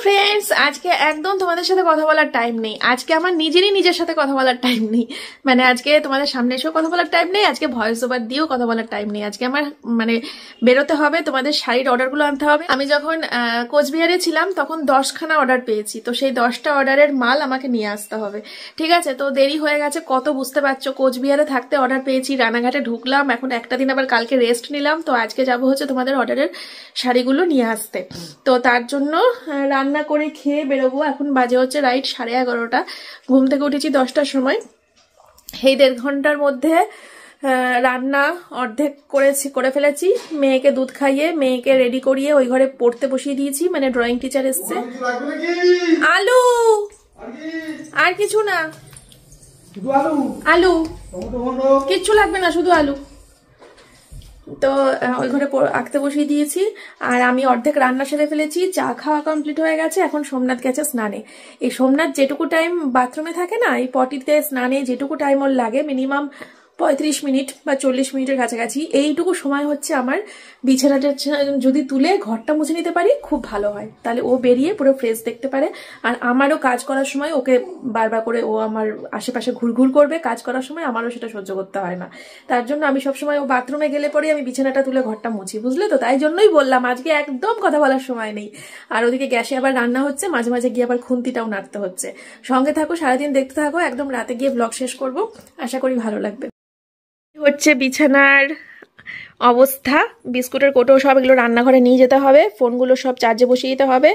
Friends, আজকে একদম তোমাদের সাথে কথা বলার টাইম নেই। আজকে আমার নিজের সাথে কথা বলার টাইম নেই, মানে আজকে তোমাদের সামনে এসেও কথা বলার টাইম নেই, আজকে ভয়েস ওভার দিয়েও কথা বলার টাইম নেই। আজকে আমার মানে বেরোতে হবে, তোমাদের শাড়ির অর্ডারগুলো আনতে হবে। আমি যখন কোচবিহারে ছিলাম তখন 10খানা অর্ডার পেয়েছি, তো সেই 10টা অর্ডারের মাল আমাকে নিয়ে আসতে হবে। ঠিক আছে, তো দেরি হয়ে গেছে কত বুঝতে পারছো। কোচবিহারে থাকতে অর্ডার পেয়েছি, রানাঘাটে ঢুকলাম, এখন একটা দিন আবার কালকে রেস্ট নিলাম, তো আজকে যাবো হচ্ছে তোমাদের অর্ডারের শাড়িগুলো নিয়ে আসতে। তো তার জন্য রান্না করে খেয়ে বেরোবো। এখন বাজে হচ্ছে রাইট 11:30। ঘুম থেকে উঠেছি 10টার সময়। এই 1.5 ঘন্টার মধ্যে রান্না অর্ধেক করে ফেলেছি। মেয়েকে দুধ খাইয়ে মেয়েকে রেডি করিয়ে ওই ঘরে পড়তে বসিয়ে দিয়েছি, মানে ড্রয়িং টিচার এসছে। আলু আর কিছু না, আলু কিচ্ছু লাগবে না, শুধু আলু। তো ওই ঘরে আঁকতে বসিয়ে দিয়েছি, আর আমি অর্ধেক রান্না সেরে ফেলেছি। চা খাওয়া কমপ্লিট হয়ে গেছে। এখন সোমনাথ গেছে স্নানে। এই সোমনাথ যেটুকু টাইম বাথরুমে থাকে না, এই পটিতে স্নানে যেটুকু টাইম ওর লাগে, মিনিমাম 35 মিনিট বা 40 মিনিটের কাছাকাছি, এইটুকু সময় হচ্ছে আমার বিছানাটা যদি তুলে ঘরটা মুছে নিতে পারি খুব ভালো হয়। তাহলে ও বেরিয়ে পুরো ফ্রেশ দেখতে পারে, আর আমারও কাজ করার সময় ওকে বারবার করে ও আমার আশেপাশে ঘুরঘুর করবে, কাজ করার সময় আমারও সেটা সহ্য করতে হয় না। তার জন্য আমি সবসময় ও বাথরুমে গেলে পরে আমি বিছানাটা তুলে ঘরটা মুছি, বুঝলে তো? তাই জন্যই বললাম আজকে একদম কথা বলার সময় নেই। আর ওদিকে গ্যাসে আবার রান্না হচ্ছে, মাঝে মাঝে গিয়ে আবার খুন্তিটাও নাড়তে হচ্ছে। সঙ্গে থাকো, সারাদিন দেখতে থাকো, একদম রাতে গিয়ে ব্লগ শেষ করব, আশা করি ভালো লাগবে। হচ্ছে বিছানার অবস্থা, বিস্কুটের কোটো সব এগুলো রান্নাঘরে নিয়ে যেতে হবে, ফোনগুলো সব চার্জে বসিয়ে দিতে হবে।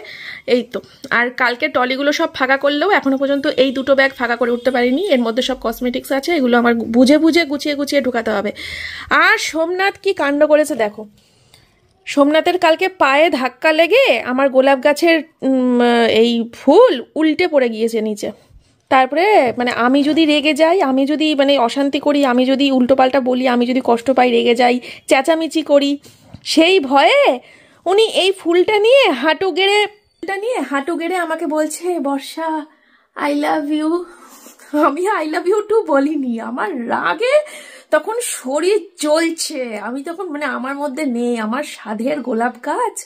এই তো। আর কালকে টলিগুলো সব ফাঁকা করলেও এখনো পর্যন্ত এই 2টো ব্যাগ ফাঁকা করে উঠতে পারিনি। এর মধ্যে সব কসমেটিক্স আছে, এগুলো আমার বুঝে গুছিয়ে ঢুকাতে হবে। আর সোমনাথ কি কাণ্ড করেছে দেখো। সোমনাথের কালকে পায়ে ধাক্কা লেগে আমার গোলাপ গাছের এই ফুল উল্টে পড়ে গিয়েছে নিচে। তারপরে মানে আমি যদি রেগে যাই, আমি যদি মানে অশান্তি করি, আমি যদি উল্টোপাল্টা বলি, আমি যদি কষ্ট পাই, রেগে যাই, চেঁচামেচি করি, সেই ভয়ে উনি এই ফুলটা নিয়ে হাঁটু গেড়ে আমাকে বলছে, বর্ষা আই লাভ ইউ। আমি আই লাভ ইউ টু বলিনি, আমার রাগে তখন শরীর জ্বলছে। আমি তখন মানে আমার মধ্যে নেই, আমার সাধের গোলাপ গাছ,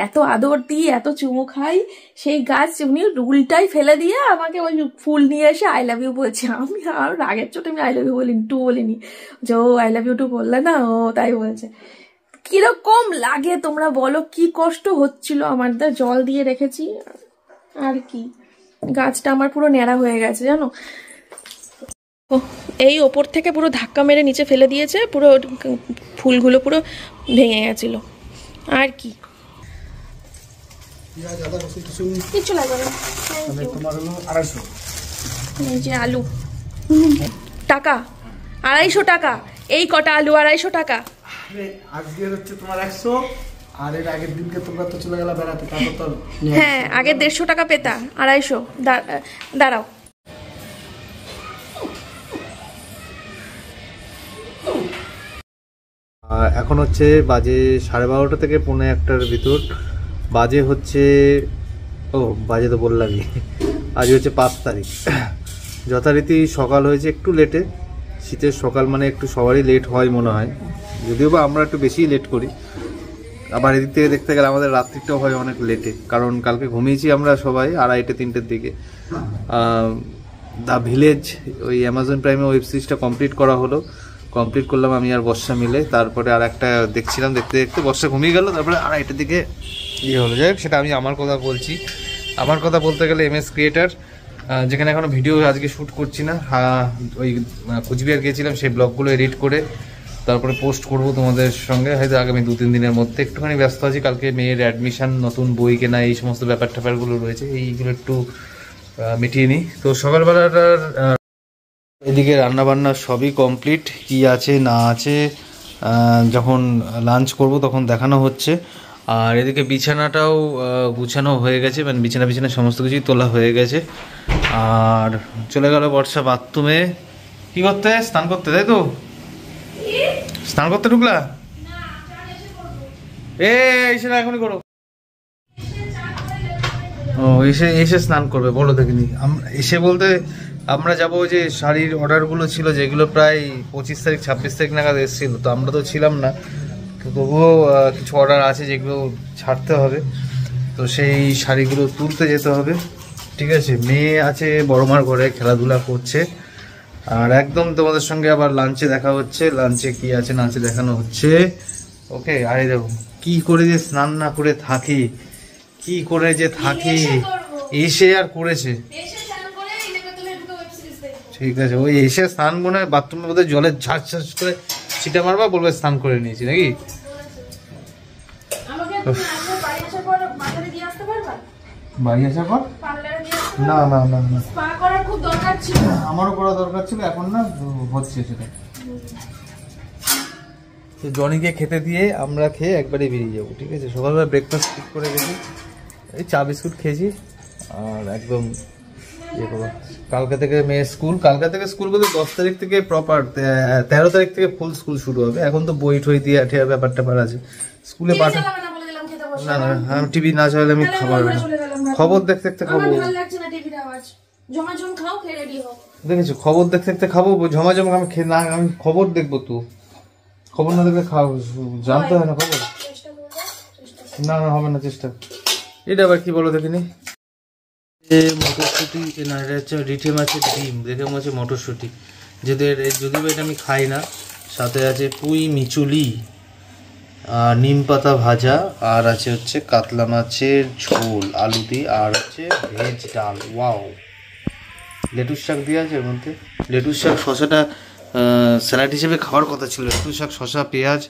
এত আদর দিই, এত চুমু খাই, সেই গাছ উনি উল্টাই ফেলে দিয়ে আমাকে ওই ফুল নিয়ে এসে আই লাভ ইউ বলছে। আমি আর রাগের চোটে আমি আই লাভ ইউ বলিনি, যে ও আই লাভ ইউ টু বললে না, ও তাই বলছে। কিরকম লাগে তোমরা বলো, কি কষ্ট হচ্ছিল আমার। জল দিয়ে রেখেছি, আর কি গাছটা আমার পুরো ন্যাড়া হয়ে গেছে জানো। এই ওপর থেকে পুরো ধাক্কা মেরে নিচে ফেলে দিয়েছে, পুরো ফুলগুলো পুরো ভেঙে গেছিল। আর কি কিছু লাগবে না। এই যে আলু, টাকা 250 টাকা, এই কটা আলু 250 টাকা। আজকে হচ্ছে তোমার 100, আর এর আগের দিনকে তোমরা তো চলে গেলা বেড়াতে, তারপর তো হ্যাঁ আগে 150 টাকা পেতা, 250 দাঁড়াও। এখন হচ্ছে বাজে 12:30 থেকে 1:45-র ভিতর বাজে হচ্ছে, বাজে তো বললামই। আজ হচ্ছে 5 তারিখ। যথারীতি সকাল হয়েছে একটু লেটে। শীতের সকাল মানে একটু সবারই লেট হয় মনে হয়, যদিও বা আমরা একটু বেশি লেট করি। আবার এদিক থেকে দেখতে গেলে আমাদের রাত্রিটাও হয় অনেক লেটে, কারণ কালকে ঘুমিয়েছি আমরা সবাই 2:30-3টের দিকে। দ্য ভিলেজ ওই অ্যামাজন প্রাইমে ওয়েব সিরিজটা কমপ্লিট করলাম আমি আর বর্ষা মিলে। তারপরে আর একটা দেখছিলাম, দেখতে দেখতে বর্ষা ঘুমিয়ে গেল, তারপরে 2:30-র দিকে হলো। যাই হোক, সেটা আমি আমার কথা বলছি। আমার কথা বলতে গেলে MS ক্রিয়েটার, যেখানে এখনো ভিডিও আজকে শ্যুট করছি না, ওই কোচবিহার গিয়েছিলাম, সেই ব্লগগুলো এডিট করে তারপরে পোস্ট করব তোমাদের সঙ্গে, হয়তো আগামী 2-3 দিনের মধ্যে। একটুখানি ব্যস্ত আছি, কালকে মেয়ের অ্যাডমিশন, নতুন বই কেনা, এই সমস্ত ব্যাপারগুলো রয়েছে, এইগুলো একটু মিটিয়ে নিই। তো সকালবেলাটার এদিকে রান্নাবান্না সবই কমপ্লিট, কি আছে না আছে যখন লাঞ্চ করব তখন দেখানো হচ্ছে। আর এদিকে বিছানাটাও গুছানো হয়ে গেছে, মানে বিছানা সমস্ত কিছুই তোলা হয়ে গেছে। আর চলে গেল বর্ষা বাথরুমে কি করতে, স্নান করতে, তাই তো? স্নান করতে ঢুকলা? এসে না এখনই করো। এসে স্নান করবে, বলো দেখিনি। এসে বলতে আমরা যাবো, যে শাড়ির অর্ডারগুলো ছিল যেগুলো প্রায় 25 তারিখ 26 তারিখ নাগাদ এসেছিল, তো আমরা তো ছিলাম না, তো তবুও কিছু অর্ডার আছে যেগুলো ছাড়তে হবে। তো সেই শাড়িগুলো তুলতে যেতে হবে, ঠিক আছে। মেয়ে আছে বড় মার ঘরে খেলাধুলা করছে, আর একদম তোমাদের সঙ্গে আবার লাঞ্চে দেখা হচ্ছে। লাঞ্চে কি আছে না আছে দেখানো হচ্ছে, ওকে। আরে দেখো কি করে যে স্নান না করে থাকি, কি করে যে থাকি, এসে আর করেছে, ঠিক আছে। ওই এসে স্নান মনে হয় বাথরুমের মধ্যে জলের ঝাঁস ঝাঁস করে ছিটা মারবা, বলবে স্নান করে নিয়েছি নাকি। বাড়ি আসার পর না না না না, আমারও করা দরকার ছিল, এখন না হচ্ছে সেটা। তো জনিকে খেতে দিয়ে আমরা খেয়ে একবারে বেরিয়ে যাবো, ঠিক আছে। সকালবেলা ব্রেকফাস্ট ঠিক করে গেছি, এই চা বিস্কুট খেয়েছি, আর একদম ইয়ে করবো। কালকে থেকে মেয়ের স্কুল, কালকে থেকে স্কুল বলতে 10 তারিখ থেকে প্রপার 13 তারিখ থেকে ফুল স্কুল শুরু হবে। এখন তো বই ঠই দিয়ে ঠেয়া ব্যাপার ট্যাপার আছে, স্কুলে পাঠা। না না, আমি টিভি না চাইলে আমি খাবার খবর দেখতে দেখতে খাবো, দেখেছো খবর দেখতে দেখতে খাবো, ঝমাঝম আমি না, আমি খবর দেখবো। তো খবর না দেখলে খাবো, জানতে হয় না খবর। না না হবে না চেষ্টা। এটা আবার কি বলো দেখিনি, মটরশুটি না, এটা হচ্ছে রিঠে মাছের ডিম, দেখে মনে হচ্ছে মটরশুটি। যদিও এটা আমি খাই না। সাথে আছে পুঁই মিচুলি, নিম পাতা ভাজা, আর আছে হচ্ছে কাতলা মাছের ঝোল আলু দিয়ে, আর হচ্ছে ভেজ ডাল। ওয়াও, লেটুস শাক দিয়ে আছে এর মধ্যে। লেটুস শাক শসাটা স্যালাড হিসেবে খাওয়ার কথা ছিল, লেটুস শাক শসা পেঁয়াজ।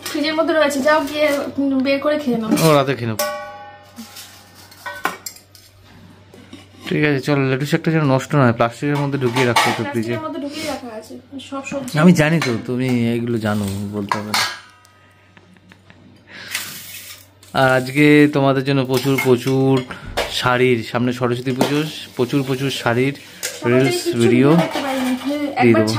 ফ্রিজের মধ্যে রয়েছে, যাও গিয়ে বের করে খেয়ে নাও। ও রাতে খেয়ে নেব, ঠিক আছে। চলো, লেটুস শাকটা যেন নষ্ট না হয়, প্লাস্টিকের মধ্যে ঢুকিয়ে রাখতে হবে ফ্রিজে। আমি জানি তো, তুমি এইগুলো জানো, বলতে হবে না। আর আজকে তোমাদের জন্য প্রচুর প্রচুর শাড়ির, সামনে সরস্বতী পুজো, প্রচুর প্রচুর শাড়ির রিলস ভিডিও দিয়ে দেবো।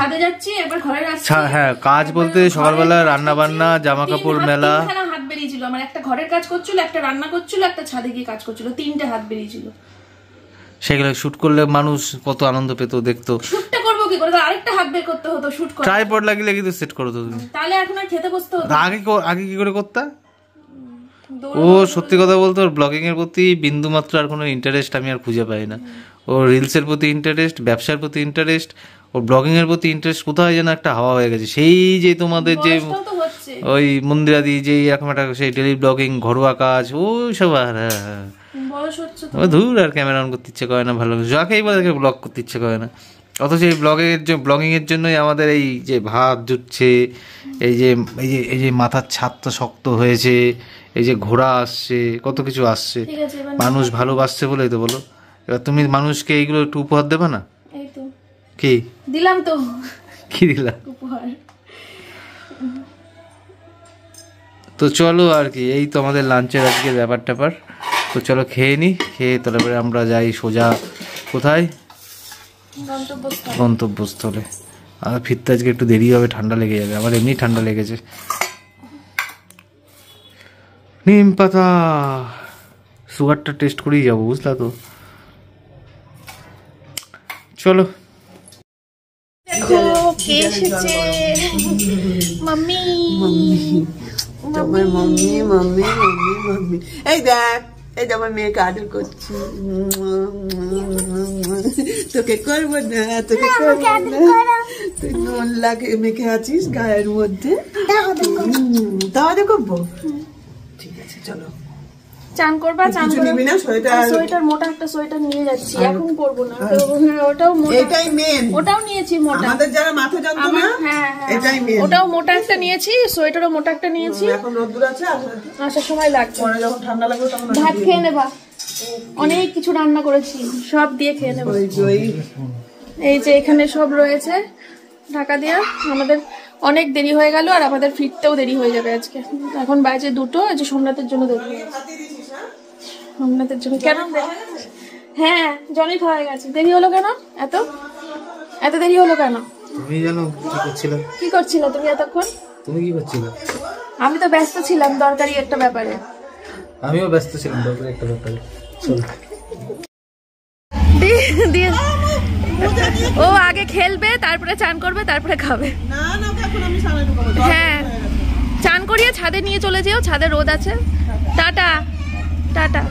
হ্যাঁ, কাজ বলতে সকালবেলা রান্না বান্না, জামা কাপড় মেলা। হাত বেরিয়েছিল আমার, একটা ঘরের কাজ করছিল, একটা রান্না করছিল, একটা ছাদে গিয়ে কাজ করছিল, 3টে হাত বেরিয়েছিল। সেগুলো শুট করলে মানুষ কত আনন্দ পেত, দেখতো। শুটটা করবো কি করে, আরেকটা হাত বের করতে হতো শুট করতে। ট্রাইপড লাগিয়ে কিন্তু সেট করো তো তুমি, তাহলে এখন আর খেতে বসতে হতো। আগে কি করে করতে? ও সত্যি কথা বলতো, ওর ব্লগিং এর প্রতি বিন্দু মাত্র আর কোনো ইন্টারেস্ট আমি আর খুঁজে পাই না। ওর রিলসের প্রতি ইন্টারেস্ট, ব্যবসার প্রতি ইন্টারেস্ট, ওর ব্লগিং এর প্রতি ইন্টারেস্ট কোথায় যেন একটা হাওয়া হয়ে গেছে। সেই যে তোমাদের যে ওই মন্দিরাদি যে এরকম একটা সেই ডেলি ব্লগিং, ঘরোয়া কাজ, ওই সব আর ধুর, আর ক্যামেরা অন করতে ইচ্ছে করে না, ভালো যাকেই বলে ব্লগ করতে ইচ্ছে করে না। অথচ এই ব্লগিং এর জন্যই আমাদের এই যে ভাত জুটছে, এই যে মাথার ছাদ তো শক্ত হয়েছে, এই যে ঘোড়া আসছে, কত কিছু আসছে, মানুষ ভালোবাসছে বলেই তো। বলো, এবার তুমি মানুষকে এইগুলো একটু উপহার দেবে না? কি দিলাম তো, কি দিলাম উপহার। তো চলো আর কি, এই তো আমাদের লাঞ্চের আজকে ব্যাপার ট্যাপার। তো চলো খেয়ে নি, খেয়ে তারপরে আমরা যাই সোজা কোথায়, গন্তব্যস্থলে। আর ফিরতে আজকে একটু দেরি হবে, ঠান্ডা লেগে যাবে, আমার এমনি ঠান্ডা লেগেছে। নিম পাতা, সুগারটা টেস্ট করেই যাবো, বুঝলা তো। চলো, দেখো কে এসেছে, মাম্মি। তোমার মাম্মি মাম্মি মাম্মি মাম্মি। এই দেখ, এই যে আমার মেয়েকে আদর করছি। তোকে করবো না, তোকে করবো না, তুই নুন লাগে মেখে আছিস গায়ের মধ্যে, তাহলে করবো। ঠিক আছে চলো, চান করবা, চান করবি না। সোয়েটার মোটা একটা সোয়েটার নিয়ে যাচ্ছি, এখন পরবো না। ওটাও মোটা, এটাই মেন। ওটাও নিয়েছি মোটা, আমাদের যারা মাথা যন্ত্রণা, এটাই মেন। ওটাও মোটা একটা নিয়েছি, সোয়েটারও মোটা একটা নিয়েছি। এখন রোদ্দুর আছে, আসার সময় লাগবে, পরে যখন ঠান্ডা লাগবে তখন ভাত খেয়ে নেবা। অনেক কিছু রান্না করেছি, সব দিয়ে খেয়ে নেবা। এই যে এখানে সব রয়েছে ঢাকা দেওয়া। আমাদের অনেক দেরি হয়ে গেল, আর আমাদের ফিরতেও দেরি হয়ে যাবে আজকে। এখন বাজে 2টো। আজ সোমনাথের জন্য দেখবো, সোমনাথের জন্য। কেন? হ্যাঁ, জলই খাওয়া গেছে। দেরি হলো কেন? এত দেরি হলো কেন? তুমি জানো কি করছিলে? কি করছিলে তুমি এতক্ষণ? তুমি কি করছিলে? আমি তো ব্যস্ত ছিলাম দরকারি একটা ব্যাপারে। আমিও ব্যস্ত ছিলাম দরকারি একটা ব্যাপারে। চল, ও আগে খেলবে, তারপরে চান করবে, তারপরে খাবে। না না, এখন আমি সামনে ঢুকবো। হ্যাঁ চান করিয়ে ছাদে নিয়ে চলে যেও, ছাদে রোদ আছে। Tata tata.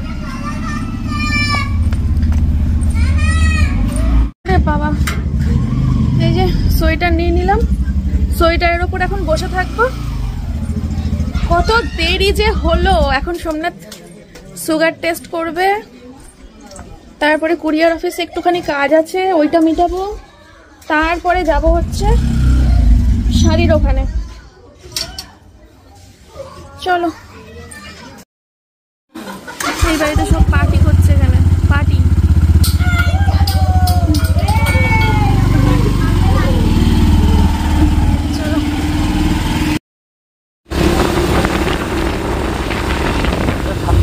বাবা এই যে সোয়েটার নিয়ে নিলাম, সোয়েটারের ওপর এখন বসে থাকবো। কত দেরি যে হলো, এখন সোমনাথ সুগার টেস্ট করবে, তারপরে কুরিয়ার অফিসে একটুখানি কাজ আছে ওইটা মিটাবো, তারপরে যাব হচ্ছে শাড়ির ওখানে। চলো, এই বাড়িতে সব পার্টি করছে, এখানে পার্টি। চলো,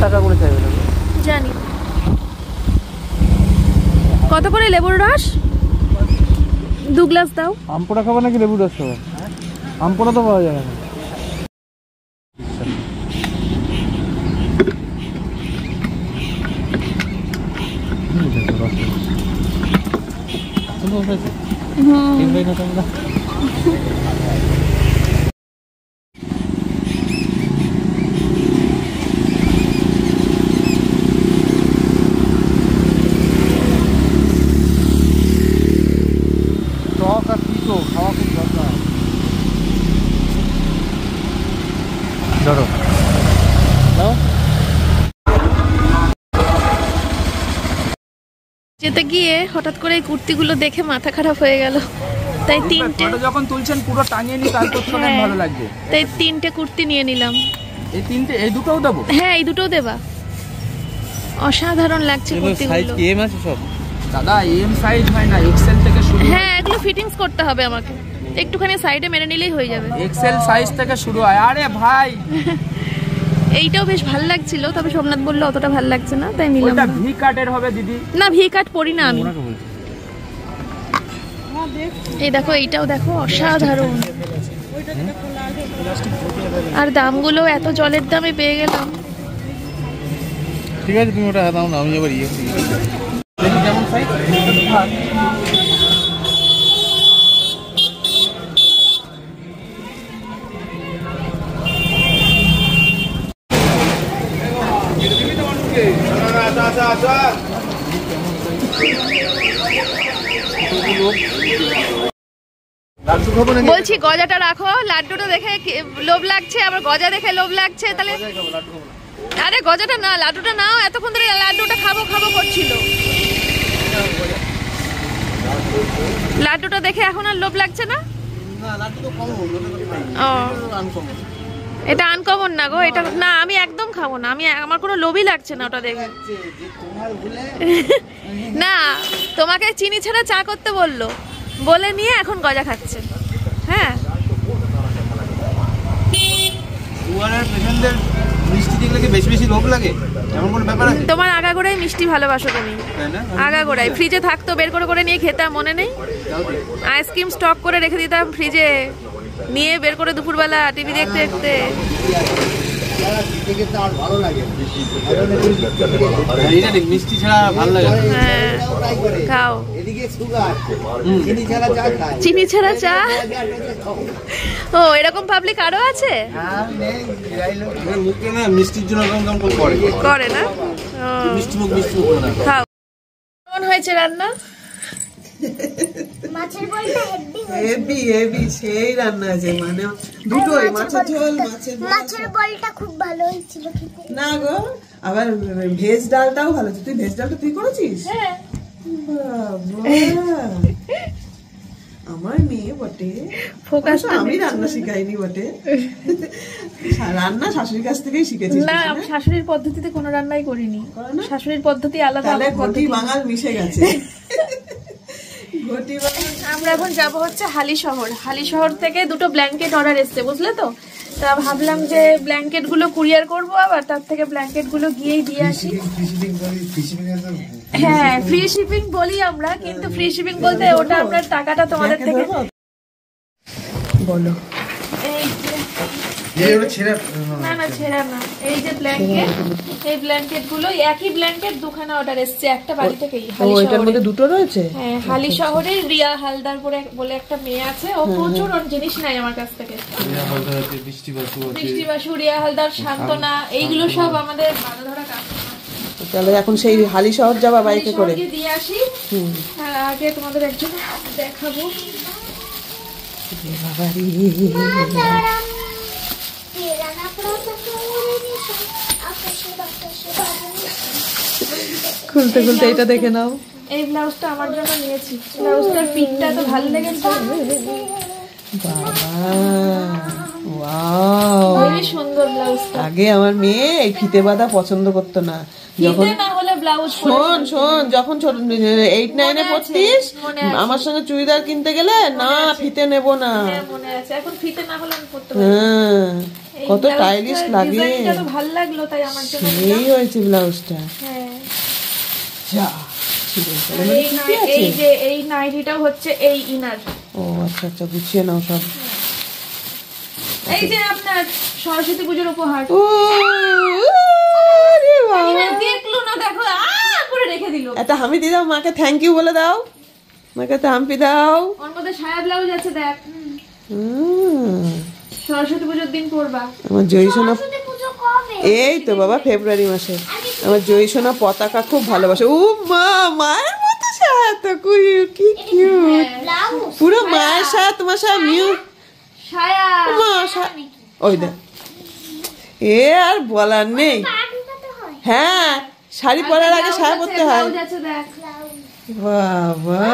টাকা করে চাইবে না জানি। কত করে লেবুর রস? 2 গ্লাস দাও। আমপোড়া খাবো নাকি লেবুর রস খাবো? আমপোড়া তো পাওয়া যায় না। টক আর তিতো খাওয়া খুব দরকার। ধরো যেতে গিয়ে হঠাৎ করে এই কুর্তিগুলো দেখে মাথা খারাপ হয়ে গেল, তাই 3টে যখন তুলছেন পুরো টাঙিয়ে নি, তারপর শোনেন ভালো লাগবে, তাই 3টে কুর্তি নিয়ে নিলাম। এই 3টে, এই দুটোও দেবো? হ্যাঁ, এই দুটোও দেবা। অসাধারণ লাগছে কুর্তিগুলো। এম আছে সব দাদা, এম সাইজ হয় না, এক্সেল থেকে শুরু। হ্যাঁ, এগুলো ফিটিংস করতে হবে আমাকে, একটুখানি সাইডে মেরে নিলেই হয়ে যাবে। এক্সেল সাইজ থেকে শুরু হয়। আরে ভাই, এইটাও বেশ ভালো লাগছিল, তবে সোমনাথ বললো অতটা ভালো লাগছে না, তাই নিলাম ওটা না। ভি কাটের হবে দিদি। না, ভি কাট পরি না আমি। এই দেখো, এইটাও দেখো, অসাধারণ। আর দামগুলো এত জলের দামে পেয়ে গেলাম। ঠিক আছে, তুমি ওটা দাও না, আমি এবার ইয়ে কেমন সাইজ? বলছি গজাটা রাখো, লাড্ডুটা দেখে লোভ লাগছে, আবার গজা দেখে লোভ লাগছে, তাহলে আরে গজাটা না, লাড্ডুটা নাও। এতক্ষণ ধরে লাড্ডুটা খাবো খাবো করছিল, লাড্ডুটা দেখে এখন আর লোভ লাগছে না। ও, এটা আনকমন না গো, এটা না, আমি একদম খাবো না, আমার কোনো লোভই লাগছে না ওটা দেখে। না, তোমাকে চিনি ছাড়া চা করতে বললো, বলে নিয়ে এখন গজা খাচ্ছে। হ্যাঁ, মিষ্টি দেখলে কি বেশি বেশি লোভ লাগে? এমন কোনো ব্যাপার আছে? তোমার আগাগোড়াই মিষ্টি ভালোবাসো তুমি, আগাগোড়াই। ফ্রিজে থাকতো, বের করে করে নিয়ে খেতাম, মনে নেই? আইসক্রিম স্টক করে রেখে দিতাম ফ্রিজে, নিয়ে বের করে দুপুরবেলা টিভি দেখতে দেখতে। মিষ্টি ছাড়া ভালো লাগে। হ্যাঁ, খাও চিনি ছাড়া চা। ও, এরকম পাবলিক আরো আছে? মুখে না মিষ্টির জন্য কম করে না? মিষ্টি মুখ মিষ্টি মুখ না। খাও। কেমন হয়েছে রান্না? মাছের বলটা হেভি হেভি সেই রান্না আছে, মানে দুটোই, মাছের ঝোল, মাছের বলটা খুব ভালো হয়েছিল খেতে। না গো, আবার ভেজ ডালটাও ভালো ছিল। তুই ভেজ ডালটা তুই করেছিস? হ্যাঁ, বাবা, আমার মেয়ে বটে। ফোকাস। আমি রান্না শিখাইনি বটে, রান্না শাশুড়ির কাছ থেকেই শিখেছি। না, আমি শাশুড়ির পদ্ধতিতে কোনো রান্নাই করিনি, শাশুড়ির পদ্ধতি আলাদা। তাহলে ঘটি বাঙাল মিশে গেছে। আমরা এখন যাব হচ্ছে হালিশহর। হালিশহর থেকে 2টো ব্ল্যাঙ্কেট অর্ডার এসছে, বুঝলে তো? তা ভাবলাম যে ব্ল্যাঙ্কেট গুলো কুরিয়ার করবো, আবার তার থেকে ব্ল্যাঙ্কেট গুলো গিয়েই দিয়ে আসি। হ্যাঁ, ফ্রি শিপিং বলি আমরা, কিন্তু ফ্রি শিপিং বলতে ওটা আপনার টাকাটা তোমাদের থেকে। বলো, এই যে না না ছেঁড়া না, এই যে ব্ল্যাঙ্কেট, এই ব্ল্যাঙ্কেট গুলো একই ব্ল্যাঙ্কেট দুখানা অর্ডার এসছে একটা বাড়ি থেকেই। এটার মধ্যে দুটো রয়েছে। হ্যাঁ, হালি শহরে রিয়া হালদার বলে একটা মেয়ে আছে, ও প্রচুর জিনিস নেয় আমার কাছ থেকে। বৃষ্টি বাসু, রিয়া হালদার, শান্তনা, এইগুলো সব আমাদের বাধা ধরা কাস্টমার। তাহলে এখন সেই হালি শহর যাবা বাইকে করে? দিয়ে আসি। হ্যাঁ, আগে তোমাদের একজন দেখাবো। খুলতে খুলতে এটা দেখে নাও। এই ব্লাউজটা আমার জন্য নিয়েছি, ব্লাউজটার পিনটা তো ভালো লেগেছে। বাবা ওয়াও, খুবই সুন্দর ব্লাউজটা। আগে আমার মেয়ে এই ফিতে বাঁধা পছন্দ করতো না। যখন না হলে ব্লাউজ শোন যখন ছোট 8-9 এ পড়তিস, আমার সঙ্গে চুড়িদার কিনতে গেলে না ফিতে নেব না। মনে আছে, এখন ফিতে না হলে আমি পড়তে পারি। কত স্টাইলিশ লাগে, ডিজাইনটা তো ভালো লাগলো তাই আমার জন্য এই হয়েছে ব্লাউজটা। হ্যাঁ, যা এই যে এই নাইটিটাও হচ্ছে এই ইনার। ও আচ্ছা আচ্ছা, গুছিয়ে নাও সব। এই যে আপনার সরস্বতী পুজোর উপহার। ও দেখলো না, দেখো করে রেখে দিল। এটা আমি দিয়ে দাও মাকে, থ্যাংক ইউ বলে দাও মাকে, থাম্পি দাও। ওর মধ্যে সায়া ব্লাউজ আছে, দেখ। সরস্বতী পুজোর দিন পরবা। আমার জয়সোনা, এই তো বাবা ফেব্রুয়ারি মাসে। আমার জয়সোনা পতাকা খুব ভালোবাসে। ও মা, মায়ের মতো সায়া তো, কি কিউট, পুরো মায়ের সায়া। তোমার সায়া মিউ সায়া, মা ওই দেখ, এ আর বলার নেই। হ্যাঁ, শাড়ি পরার আগে সায়া পরতে হয়। বাবা,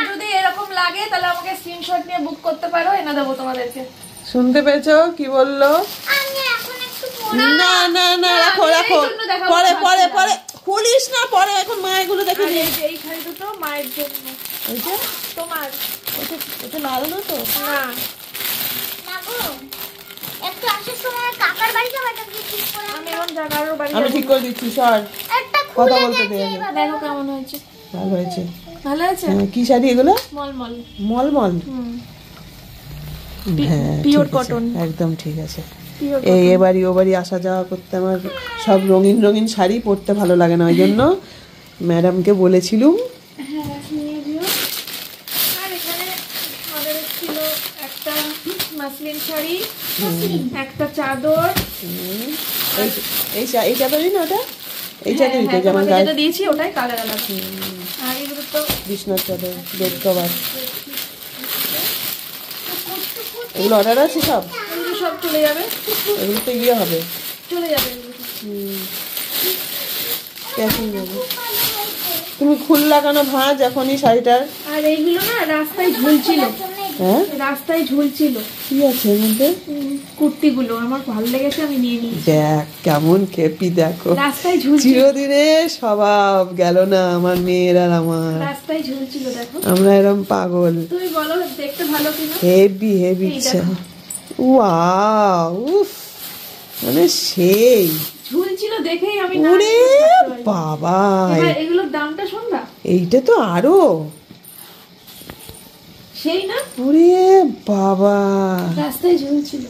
যদি এরকম লাগে তাহলে আমাকে স্ক্রিনশট নিয়ে বুক করতে পারো, এনে দেবো তোমাদেরকে। শুনতে পেয়েছো কি বললো? না না না, রাখো রাখো, পরে পরে পরে খুলিস না, পরে এখন মা এগুলো দেখে নিয়ে। এই শাড়ি দুটো মায়ের জন্য। ওইটা তোমার ওটা লাল না তো? না, একটু আসার সময় কাকার বাড়ি যাবো, এটা কি ঠিক করে আমি এখন জাগারও বাড়ি আমি ঠিক করে দিচ্ছি, সর একটা কথা বলতে দে। দেখো কেমন হয়েছে। ভালো হয়েছে, ভালো আছে। কি শাড়ি এগুলো? মলমল, মলমল। হ্যাঁ, পিওর কটন, একদম ঠিক আছে। এই এবারই ও বাড়ি আসা যাওয়া করতে আমার সব রঙিন রঙিন শাড়ি পরতে ভালো লাগে না, ওই জন্য ম্যাডামকে বলেছিলুম। হ্যাঁ, নিয়ে দিও। আর এখানে আমাদের ছিল একটা মাসলিন শাড়ি, একটা চাদর। এই চাদরই না ওটা? এই চাদরই তো, যেমন যেটা দিয়েছি ওটাই কালার আলাদা। আর এগুলো তো বিছনার চাদর, বেড কভার। এগুলো অর্ডার আছে সব? এগুলো সব চলে যাবে, এগুলো তো ইয়ে হবে, চলে যাবে। ক্যাশিং যাবে। তুমি ফুল লাগানো ভাঁজ এখনই শাড়িটার। আর এইগুলো না রাস্তায় ঝুলছিল। হ্যাঁ, রাস্তায় ঝুলছিল। কি আছে এর মধ্যে? কুর্তিগুলো আমার ভালো লেগেছে, আমি নিয়ে নিই। দেখ কেমন খেপি, দেখো রাস্তায় ঝুলছিল। চিরদিনের স্বভাব গেল না আমার মেয়ের আর আমার। রাস্তায় ঝুলছিল, দেখো। আমরা এরকম পাগল। তুমি বলো দেখতে ভালো কিনা? Heavy heavy. ওয়াও, উফ, মানে সেই ঝুলছিল দেখেই আমি। ওরে বাবা, এগুলোর দামটা শুনবা? এইটা তো আরো সেই না? ওরে বাবা, রাস্তায় ঝুলছিল।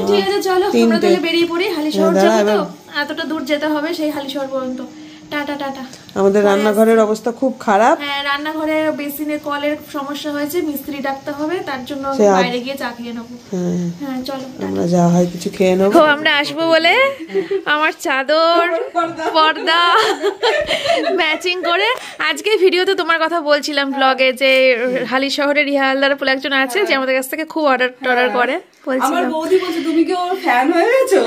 ঠিক আছে, চলো আমরা তাহলে বেরিয়ে পড়ি। হালিশহর যাবো তো, এতটা দূর যেতে হবে, সেই হালিশহর পর্যন্ত। Tata tata. আমাদের রান্নাঘরের অবস্থা খুব খারাপ। হ্যাঁ, রান্নাঘরে বেসিনের কলের সমস্যা হয়েছে, মিস্ত্রি ডাকতে হবে, তার জন্য বাইরে গিয়ে চা খেয়ে নেবো। হ্যাঁ চলো, আমরা যা হয় কিছু খেয়ে নেবো। আমরা আসবো বলে আমার চাদর পর্দা ম্যাচিং করে। আজকে ভিডিওতে তোমার কথা বলছিলাম ব্লগে, যে হালি শহরে রিয়া হালদার বলে একজন আছে যে আমাদের কাছ থেকে খুব অর্ডার করে। আমার বৌদি বলছে তুমি কি ওর ফ্যান হয়ে গেছো?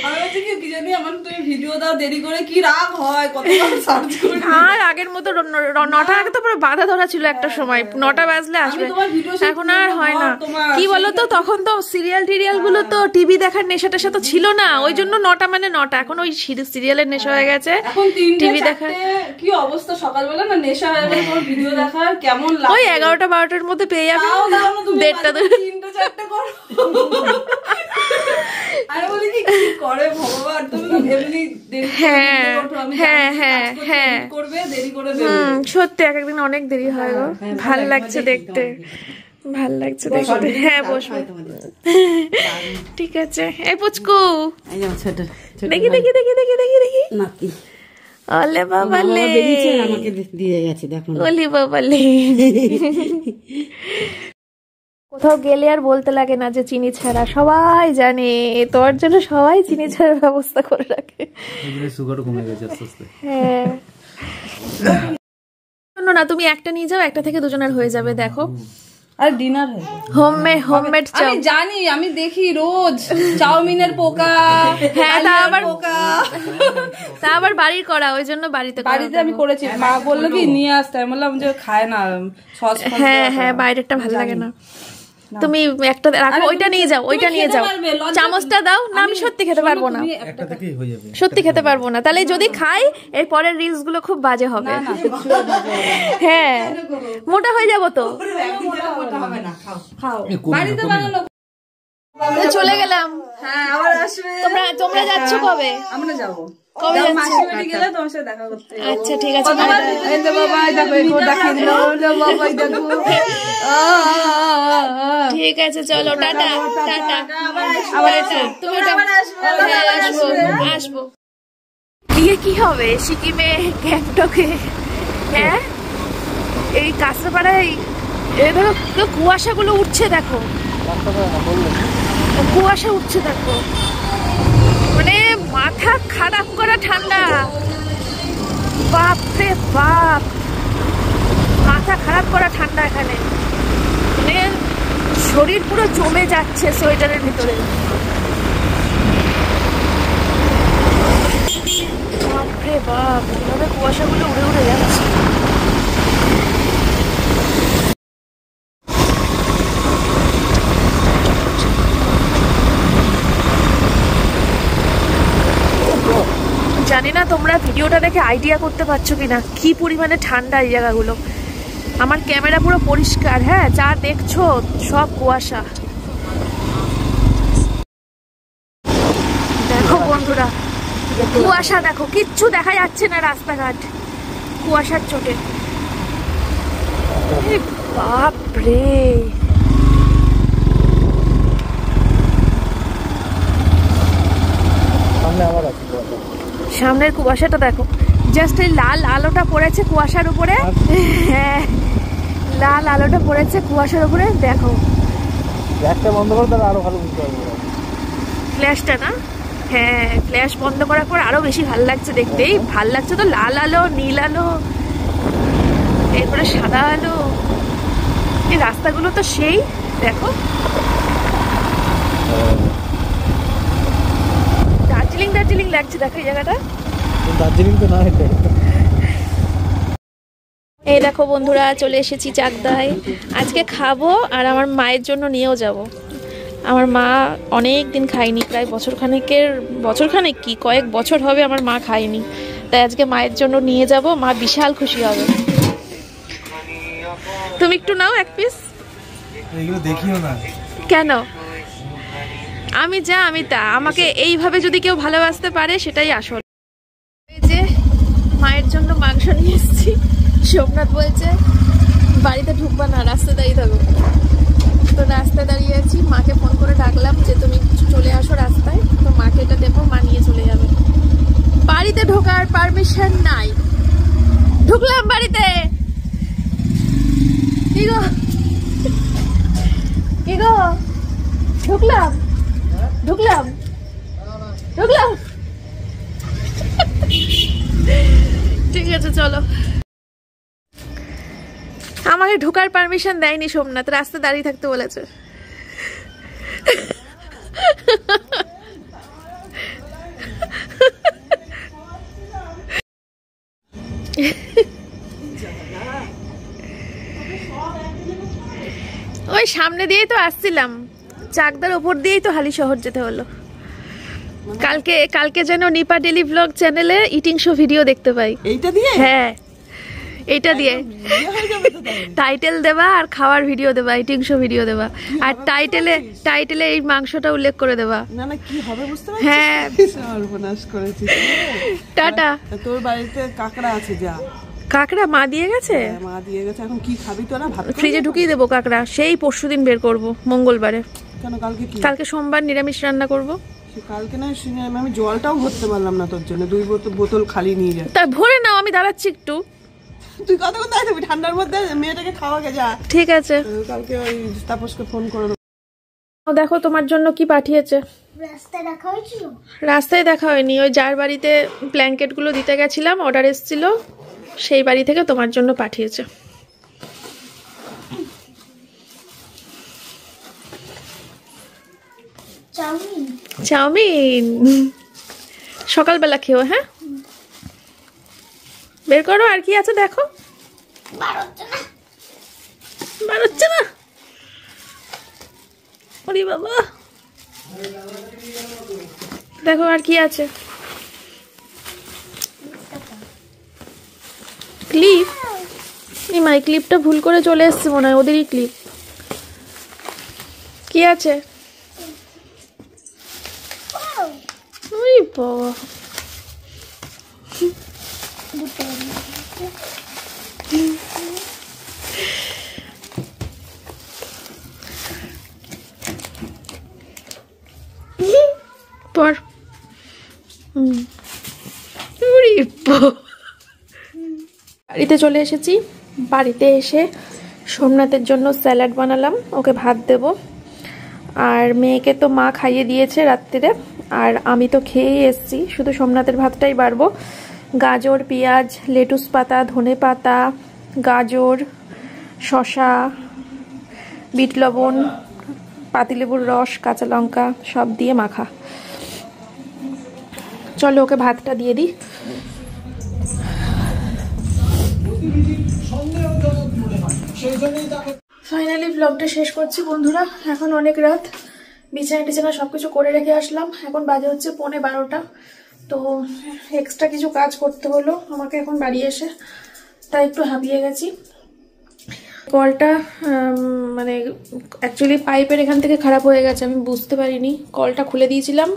আমি বলছি কি জানি, আমার তুমি ভিডিও দাও দেরি করে, কি রাগ হয়, কতবার সার্চ করি। আর আগের মতো 9টা আগে তো পুরো বাধা ধরা ছিল, একটা সময় 9টা বাজলে আসবে, এখন আর হয় না। কি বলতো, তখন তো সিরিয়াল গুলো তো টিভি দেখার নেশাটা তো ছিল না, ওই জন্য 9টা মানে 9টা। এখন ওই সিরিয়ালের নেশা হয়ে গেছে, টিভি দেখার কি অবস্থা। সকালবেলা না নেশা হয়ে গেলে তোমার ভিডিও দেখার কেমন লাগে। ওই 11টা 12টার মধ্যে পেয়ে যাবে, 1:30টা 3টা 4টা করো। আমি বলি কি করে ভগবান, তুমি তো এমনি দেরি করবে, দেরি করে দেবে। সত্যি এক একদিন অনেক দেরি হয় গো, ভাল লাগছে দেখতে। ভাল লাগছে দেখতে। হ্যাঁ বসবো, ঠিক আছে। এই পুচকু দেখি দেখি দেখি দেখি দেখি দেখি, ওলে বাবালে, আমাকে দিয়ে গেছে, দেখো ওলি বাবালে। কোথাও গেলে আর বলতে লাগে না যে চিনি ছাড়া, সবাই জানে তোর জন্য সবাই চিনি ছাড়ার ব্যবস্থা করে রাখে। সুগার কমে গেছে আস্তে আস্তে। হ্যাঁ না, তুমি একটা নিয়ে যাও, একটা থেকে দুজনের হয়ে যাবে। দেখো আর ডিনার হোমমেড চাও। আমি জানি, আমি দেখি রোজ চাউমিনের পোকা। হ্যাঁ তা আবার বাড়ির করা, ওই জন্য বাড়িতে আমি করেছি। মা বললো কি নিয়ে আসতে, আমি বললাম যে খায় না সস। হ্যাঁ হ্যাঁ, বাইরেরটা ভালো লাগে না। তুমি একটা রাখো, ওইটা নিয়ে যাও, ওইটা নিয়ে যাও। চামচটা দাও না, আমি সত্যি খেতে পারবো না, সত্যি খেতে পারবো না। তাহলে যদি খাই এর পরের রিলস গুলো খুব বাজে হবে। হ্যাঁ মোটা হয়ে যাবো তো। চলে গেলাম। হ্যাঁ আবার আসবে। তোমরা যাচ্ছ কবে? আমরা যাবো কবে যাচ্ছ? মাসির বাড়ি গেলে তোমার সাথে দেখা করতে। আচ্ছা ঠিক আছে। এই যে বাবা, দেখো এই কোটা খেয়ে দাও, বাবা দেখো। ঠিক আছে চলো, টাটা টাটা। আবার তুমি আসবো। গিয়ে কি হবে সিকিমে, গ্যাংটকে? হ্যাঁ এই কাঁচরাপাড়ায় দেখো কুয়াশাগুলো উঠছে, দেখো কুয়াশা উঠছে, দেখো মানে মাথা খারাপ করা ঠান্ডা। বাপ রে বাপ, মাথা খারাপ করা ঠান্ডা এখানে, মানে শরীর পুরো জমে যাচ্ছে সোয়েটারের ভিতরে। বাপ রে বাপ, কিভাবে কুয়াশাগুলো উড়ে উড়ে যাচ্ছে। জানি না তোমরা ভিডিওটা দেখে আইডিয়া করতে পারছো কিনা কি পরিমাণে ঠান্ডা এই জায়গাগুলো। আমার ক্যামেরা পুরো পরিষ্কার, হ্যাঁ যা দেখছো সব কুয়াশা। দেখো বন্ধুরা কুয়াশা, দেখো কিচ্ছু দেখা যাচ্ছে না রাস্তাঘাট কুয়াশার চোটে। বাপ রে, সামনের কুয়াশাটা দেখো, জাস্ট এই লাল আলোটা পড়েছে কুয়াশার উপরে। হ্যাঁ লাল আলোটা পড়েছে কুয়াশার উপরে, দেখো ফ্ল্যাশটা বন্ধ করে তাহলে আরো ভালো বুঝতে পারবে। ফ্ল্যাশটা না, হ্যাঁ ফ্ল্যাশ বন্ধ করার পর আরো বেশি ভালো লাগছে দেখতেই। ভাল লাগছে তো, লাল আলো, নীল আলো, এরপরে সাদা আলো। এই রাস্তাগুলো তো সেই, দেখো দার্জিলিং দার্জিলিং লাগছে। দেখো এই জায়গাটা দার্জিলিং তো না, এটা এই দেখো বন্ধুরা চলে এসেছি চাকদায়। আজকে খাবো আর আমার মায়ের জন্য নিয়েও যাব। আমার মা অনেক দিন খায়নি, প্রায় বছরখানেক কি কয়েক বছর হবে আমার মা খায়নি, তাই আজকে মায়ের জন্য নিয়ে যাব। মা বিশাল খুশি হবে। তুমি একটু নাও এক পিস। এগুলো দেখিও না কেন? আমি যা আমি তা, আমাকে এইভাবে যদি কেউ ভালোবাসতে পারে সেটাই আসল। এই যে মায়ের জন্য মাংস নিয়ে এসেছি। সোমনাথ বলছে বাড়িতে ঢুকবা না, রাস্তায় দাঁড়িয়ে থাকো। তো রাস্তায় দাঁড়িয়ে আছি, মাকে ফোন করে ডাকলাম যে তুমি চলে আসো রাস্তায়। তো মাকে এটা দেবো, মা নিয়ে চলে যাবে। বাড়িতে ঢোকার পারমিশন নাই, ঢুকলাম বাড়িতে। কি গো কি গো, ঢুকলাম ঢুকলাম ঢুকলাম। ঠিক আছে চলো। আমাকে ঢোকার পারমিশন দেয়নি সোমনাথ, রাস্তায় দাঁড়িয়ে থাকতে বলেছে। ওই সামনে দিয়েই তো আসছিলাম, চাকদার উপর দিয়েই তো হালি শহর যেতে হলো। কালকে যেন নিপা ডেলি ব্লগ চ্যানেলে ইটিং শো ভিডিও দেখতে পাই। এইটা দিয়ে? হ্যাঁ এইটা দিয়ে টাইটেল দেবা আর খাওয়ার ভিডিও দেবা, ইটিং শো ভিডিও দেবা, আর টাইটেলে এই মাংসটা উল্লেখ করে দেবা। না না কি হবে বুঝতে পারছিস? হ্যাঁ সর্বনাশ করেছিস। টাটা। তোর বাড়িতে কাকড়া আছে, যা কাকড়া মা দিয়ে গেছে? মা দিয়ে গেছে। এখন কি খাবি তোরা? ভাত ফ্রিজে ঢুকিয়ে দেবো কাকড়া, সেই পরশুদিন বের করব, মঙ্গলবারে। কেন কালকে কি? কালকে সোমবার নিরামিষ রান্না করব। কালকে না আমি জলটাও ভরতে পারলাম না তোর জন্য, 2 বোতল খালি নিয়ে যা। তা ভরে নাও, আমি দাঁড়াচ্ছি একটু। তুই কত কথা থাকবি ঠান্ডার মধ্যে, মেয়েটাকে খাওয়াকে যা। ঠিক আছে, কালকে ওই তাপসকে ফোন করে দেখো তোমার জন্য কি পাঠিয়েছে। রাস্তায় দেখা হয়েছিল? রাস্তায় দেখা হয়নি, ওই যার বাড়িতে ব্ল্যাঙ্কেট গুলো দিতে গেছিলাম, অর্ডার এসেছিল, সেই বাড়ি থেকে তোমার জন্য পাঠিয়েছে। চাউমিন। চাউমিন সকালবেলা খেও। হ্যাঁ বের করো, আর কি আছে দেখো। বার হচ্ছে না, ওরে বাবা। দেখো আর কি আছে। ক্লিপ, এই মাই ক্লিপটা ভুল করে চলে এসছে মনে হয়, ওদেরই ক্লিপ। কি আছে? ওরে বাবা, পর বাড়িতে চলে এসেছি। বাড়িতে এসে সোমনাথের জন্য স্যালাড বানালাম, ওকে ভাত দেব। আর মেয়েকে তো মা খাইয়ে দিয়েছে রাত্রিরে, আর আমি তো খেয়েই এসেছি, শুধু সোমনাথের ভাতটাই বাড়বো। গাজর, পেঁয়াজ, লেটুস পাতা, ধনে পাতা, গাজর, শসা, বিট লবণ, পাতিলেবুর রস, কাঁচা লঙ্কা সব দিয়ে মাখা। চলো ওকে ভাতটা দিয়ে দিই। ফাইনালি ব্লগটা শেষ করছি বন্ধুরা। এখন অনেক রাত, বিছানা টিছানা সবকিছু করে রেখে আসলাম। এখন বাজে হচ্ছে 11:15। তো এক্সট্রা কিছু কাজ করতে হলো আমাকে এখন বাড়ি এসে, তাই একটু হাঁপিয়ে গেছি। কলটা মানে অ্যাকচুয়ালি পাইপের এখান থেকে খারাপ হয়ে গেছে, আমি বুঝতে পারিনি। কলটা খুলে দিয়েছিলাম,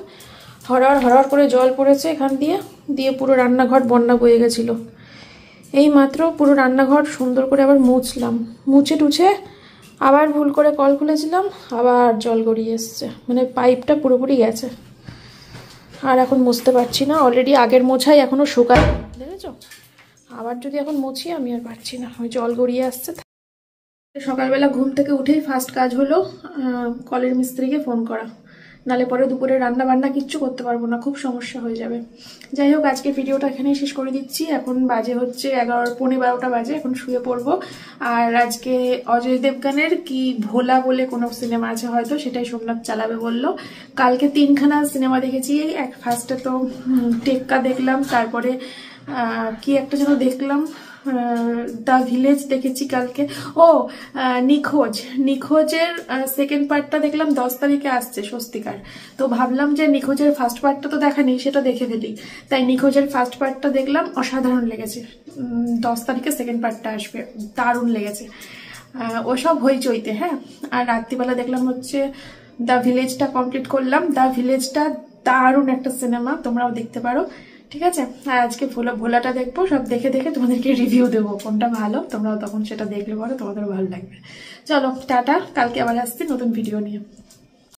হরহর হরহর করে জল পড়েছে এখান দিয়ে, পুরো রান্নাঘর বন্যা বয়ে গেছিলো। এই মাত্র পুরো রান্নাঘর সুন্দর করে আবার মুছলাম, মুছে টুছে আবার ভুল করে কল খুলেছিলাম, আবার জল গড়িয়ে এসছে, মানে পাইপটা পুরোপুরি গেছে। আর এখন মুছতে পারছি না, অলরেডি আগের মোছাই এখনো শুকায়, দেখেছো? আবার যদি এখন মুছি আমি আর পারছি না, ওই জল গড়িয়ে আসছে। সকালবেলা ঘুম থেকে উঠেই ফার্স্ট কাজ হলো কলের মিস্ত্রিকে ফোন করা, নালে পরে দুপুরে রান্না বান্না কিচ্ছু করতে পারবো না, খুব সমস্যা হয়ে যাবে। যাই হোক, আজকে ভিডিওটা এখানেই শেষ করে দিচ্ছি। এখন বাজে হচ্ছে 11:15 বাজে, এখন শুয়ে পড়বো। আর আজকে অজয় দেবগানের কি ভোলা বলে কোনো সিনেমা আছে হয়তো, সেটাই সোমনাথ চালাবে বললো। কালকে 3খানা সিনেমা দেখেছি। ফার্স্টে তো টেক্কা দেখলাম, তারপরে কি একটা যেন দেখলাম, দ্য ভিলেজ দেখেছি কালকে। ও নিখোঁজের সেকেন্ড পার্টটা দেখলাম, 10 তারিখে আসছে স্বস্তিকার। তো ভাবলাম যে নিখোঁজের ফার্স্ট পার্টটা তো দেখা নেই, সেটা দেখে ফেলি, তাই নিখোঁজের ফার্স্ট পার্টটা দেখলাম, অসাধারণ লেগেছে। 10 তারিখে সেকেন্ড পার্টটা আসবে, দারুণ লেগেছে। ওসব হইচইতে। হ্যাঁ, আর রাত্রিবেলা দেখলাম হচ্ছে দ্য ভিলেজটা কমপ্লিট করলাম। দ্য ভিলেজটা দারুণ একটা সিনেমা, তোমরাও দেখতে পারো। ঠিক আছে, আর আজকে ভোলাটা দেখবো, সব দেখে দেখে তোমাদেরকে রিভিউ দেবো কোনটা ভালো, তোমরাও তখন সেটা দেখলে পরে তোমাদের ভালো লাগবে। চলো টাটা, কালকে আবার আসছি নতুন ভিডিও নিয়ে।